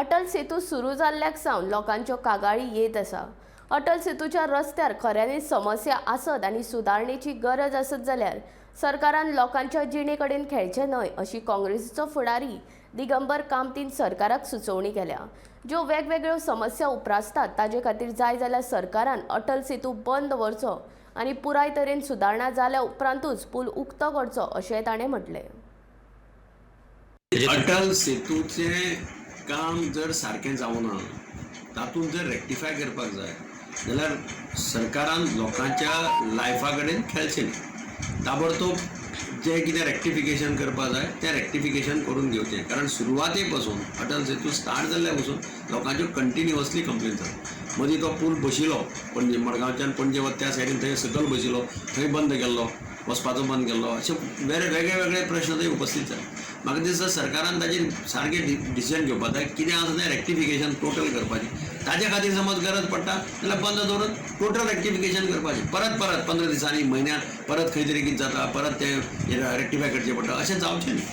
अटल सेतू सुरू जाल्ल्याक सावन लोकांच्यो कागाळी येत आसा। अटल सेतूच्या रस्त्यार खऱ्यांनीच समस्या आसत आनी सुदारणेची गरज आसत जाल्यार सरकारान लोकांच्या जिणे कडेन खेळचें न्हय अशी काँग्रेसीचो फुडारी दिगंबर कामतीन सरकाराक सुचोवणी केल्या। ज्यो वेगवेगळ्यो समस्या उप्रासतात ताजे खातीर जाय जाल्यार सरकारान अटल सेतू बंद दवरचो आनी पुराय तरेन सुदारणा जाल्या उपरांतूच पूल उक्तो करचो अशें ताणें म्हटलें। अटल सेतूचे काम जर सारकें जावना तातूंत जर रेक्टिफाय करपाक जाय जाल्यार सरकारान लोकांच्या लायफा कडेन खेळचें न्ही। ताबडतोब जे कितें रेक्टिफिकेशन करपाक जाय तें रेक्टिफिकेशन करून घेवचें, कारण सुरवाते पासून अटल सेतू स्टार्ट जाल्ल्या पासून लोकांच्यो कंटिन्युअसली कंप्लेन जाता। मदीं तो पूल बशिल्लो पणजे मडगांवच्यान पणजे वता त्या सायडीन थंय सकयल बशिल्लो, थंय बंद केल्लो, वचपाचो बंद केल्लो, अशे वेगळे वेगळे प्रश्न थंय उपस्थित जाले। म्हाका दिसता सरकारान ताचेर सारकें डिसिजन घेवपाक जाय, कितें आसा तें रेक्टिफिकेशन टोटल करपाचें। ताचे खातीर समज गरज पडटा जाल्यार बंद दवरून टोटल रेक्टिफिकेशन करपाचें, परत 15 दिसांनी म्हयन्याक परत खंय तरी कितें जाता परत तें रेक्टिफाय करचें पडटा, अशें जावचें न्ही।